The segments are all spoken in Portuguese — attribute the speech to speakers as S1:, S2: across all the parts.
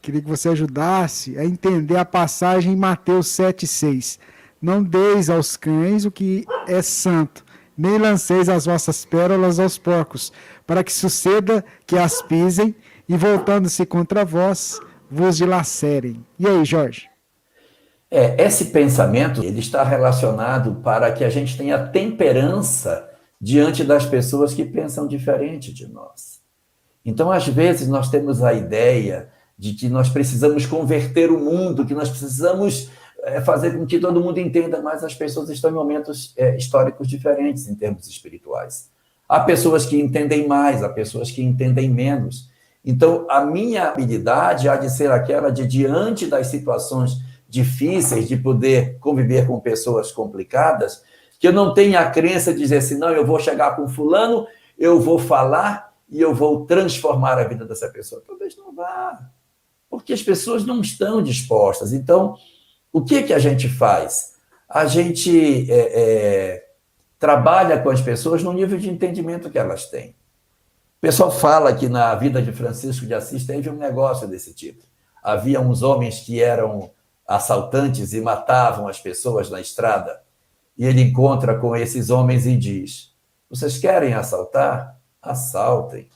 S1: queria que você ajudasse a entender a passagem em Mateus 7,6. Não deis aos cães o que é santo, nem lanceis as vossas pérolas aos porcos, para que suceda que as pisem e, voltando-se contra vós, vos dilacerem. E aí, Jorge?
S2: Esse pensamento ele está relacionado para que a gente tenha temperança diante das pessoas que pensam diferente de nós. Então, às vezes, nós temos a ideia de que nós precisamos converter o mundo, que nós precisamos fazer com que todo mundo entenda, mas as pessoas estão em momentos históricos diferentes em termos espirituais. Há pessoas que entendem mais, há pessoas que entendem menos. Então, a minha habilidade há de ser aquela de, diante das situações difíceis, de poder conviver com pessoas complicadas, que eu não tenha a crença de dizer assim, não, eu vou chegar com fulano, eu vou falar e eu vou transformar a vida dessa pessoa. Talvez não vá, porque as pessoas não estão dispostas. Então, o que a gente faz? A gente trabalha com as pessoas no nível de entendimento que elas têm. O pessoal fala que na vida de Francisco de Assis teve um negócio desse tipo. Havia uns homens que eram assaltantes e matavam as pessoas na estrada. E ele encontra com esses homens e diz, vocês querem assaltar? Assaltem,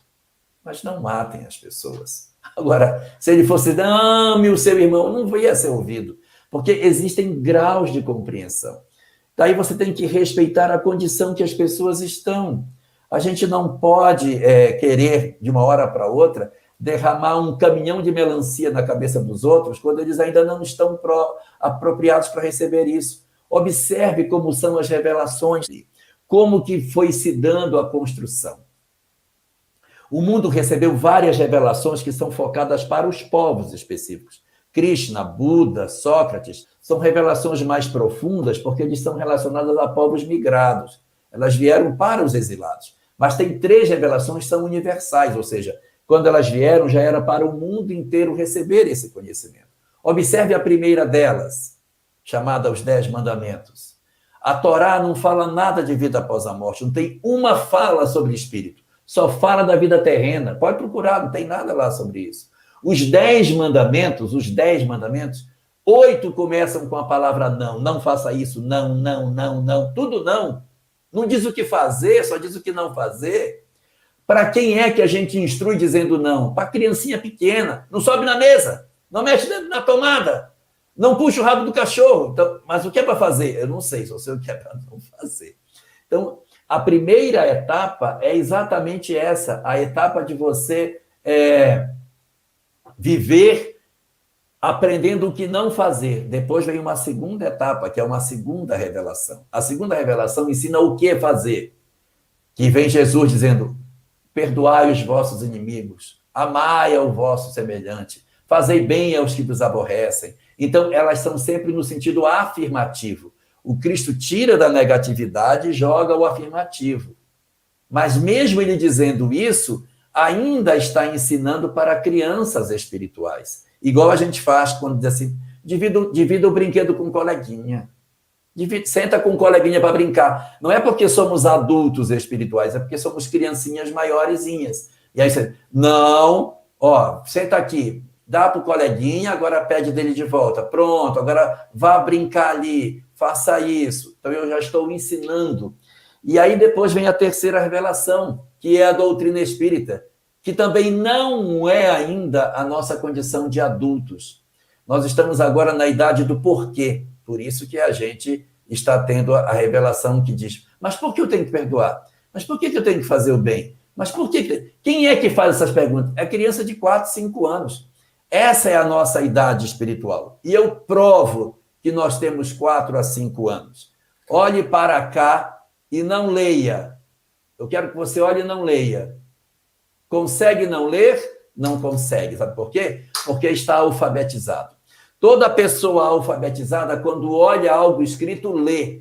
S2: mas não matem as pessoas. Agora, se ele fosse, ame o seu irmão, não ia ser ouvido, porque existem graus de compreensão. Daí você tem que respeitar a condição que as pessoas estão. A gente não pode querer, de uma hora para outra, derramar um caminhão de melancia na cabeça dos outros quando eles ainda não estão apropriados para receber isso. Observe como são as revelações, como que foi se dando a construção. O mundo recebeu várias revelações que são focadas para os povos específicos. Krishna, Buda, Sócrates, são revelações mais profundas porque eles são relacionadas a povos migrados. Elas vieram para os exilados. Mas tem 3 revelações que são universais, ou seja, quando elas vieram, já era para o mundo inteiro receber esse conhecimento. Observe a primeira delas, chamada os 10 Mandamentos. A Torá não fala nada de vida após a morte, não tem uma fala sobre espírito, só fala da vida terrena. Pode procurar, não tem nada lá sobre isso. Os 10 mandamentos, 8 começam com a palavra não. Não faça isso, não, não, não, não, tudo não. Não diz o que fazer, só diz o que não fazer. Para quem é que a gente instrui dizendo não? Para criancinha pequena. Não sobe na mesa, não mexe na tomada, não puxa o rabo do cachorro. Então, mas o que é para fazer? Eu não sei, só sei o que é para não fazer. Então, a primeira etapa é exatamente essa, a etapa de você viver aprendendo o que não fazer. Depois vem uma segunda etapa, que é uma segunda revelação. A segunda revelação ensina o que fazer. Que vem Jesus dizendo, perdoai os vossos inimigos, amai ao vosso semelhante, fazei bem aos que vos aborrecem. Então, elas são sempre no sentido afirmativo. O Cristo tira da negatividade e joga o afirmativo. Mas mesmo ele dizendo isso, ainda está ensinando para crianças espirituais. Igual a gente faz quando diz assim, divida o brinquedo com um coleguinha. Senta com um coleguinha para brincar. Não é porque somos adultos espirituais, é porque somos criancinhas maiorzinhas. E aí você, não, senta aqui, dá para o coleguinha, agora pede dele de volta. Pronto, agora vá brincar ali, faça isso. Então eu já estou ensinando. E aí depois vem a terceira revelação, que é a doutrina espírita, que também não é ainda a nossa condição de adultos. Nós estamos agora na idade do porquê. Por isso que a gente está tendo a revelação que diz, mas por que eu tenho que perdoar? Mas por que eu tenho que fazer o bem? Mas por que... Quem é que faz essas perguntas? É criança de 4, 5 anos. Essa é a nossa idade espiritual. E eu provo que nós temos 4 a 5 anos. Olhe para cá e não leia. Eu quero que você olhe e não leia. Consegue não ler? Não consegue. Sabe por quê? Porque está alfabetizado. Toda pessoa alfabetizada, quando olha algo escrito, lê.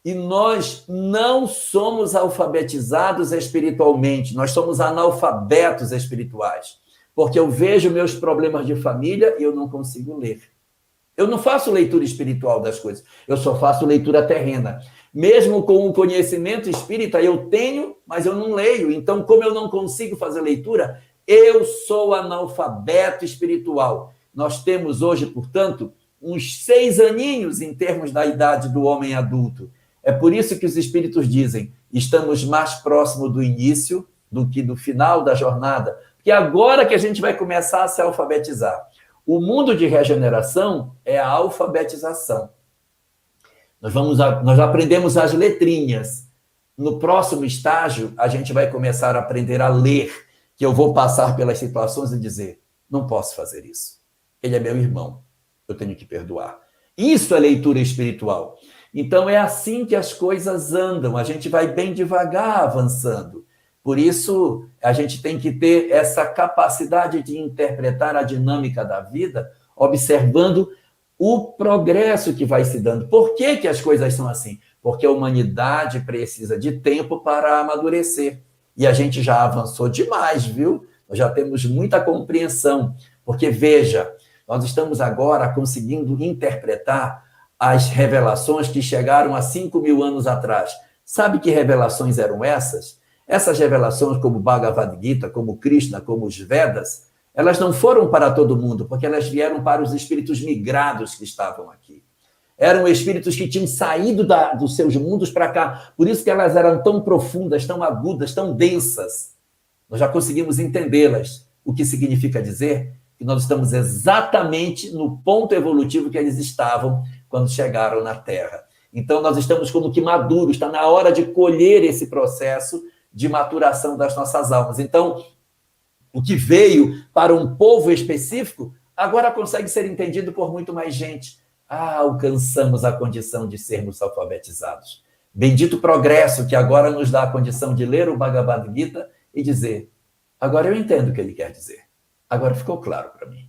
S2: E nós não somos alfabetizados espiritualmente, nós somos analfabetos espirituais. Porque eu vejo meus problemas de família e eu não consigo ler. Eu não faço leitura espiritual das coisas, eu só faço leitura terrena. Mesmo com o conhecimento espírita, eu tenho, mas eu não leio. Então, como eu não consigo fazer leitura, Eu sou analfabeto espiritual. Nós temos hoje, portanto, uns 6 aninhos em termos da idade do homem adulto. É por isso que os espíritos dizem, estamos mais próximo do início do que do final da jornada, porque agora que a gente vai começar a se alfabetizar. O mundo de regeneração é a alfabetização. Nós aprendemos as letrinhas. No próximo estágio, a gente vai começar a aprender a ler, que eu vou passar pelas situações e dizer, não posso fazer isso. Ele é meu irmão, eu tenho que perdoar. Isso é leitura espiritual. Então, é assim que as coisas andam, a gente vai bem devagar avançando. Por isso, a gente tem que ter essa capacidade de interpretar a dinâmica da vida, observando o progresso que vai se dando. Por que que as coisas são assim? Porque a humanidade precisa de tempo para amadurecer. E a gente já avançou demais, viu? Nós já temos muita compreensão. Porque, veja, nós estamos agora conseguindo interpretar as revelações que chegaram há 5.000 anos atrás. Sabe que revelações eram essas? Essas revelações, como Bhagavad Gita, como Krishna, como os Vedas, elas não foram para todo mundo, porque elas vieram para os espíritos migrados que estavam aqui. Eram espíritos que tinham saído dos seus mundos para cá. Por isso que elas eram tão profundas, tão agudas, tão densas. Nós já conseguimos entendê-las. O que significa dizer que nós estamos exatamente no ponto evolutivo que eles estavam quando chegaram na Terra. Então, nós estamos como que maduros, está na hora de colher esse processo de maturação das nossas almas. Então, o que veio para um povo específico, agora consegue ser entendido por muito mais gente. Alcançamos a condição de sermos alfabetizados. Bendito progresso que agora nos dá a condição de ler o Bhagavad Gita e dizer, agora eu entendo o que ele quer dizer. Agora ficou claro para mim.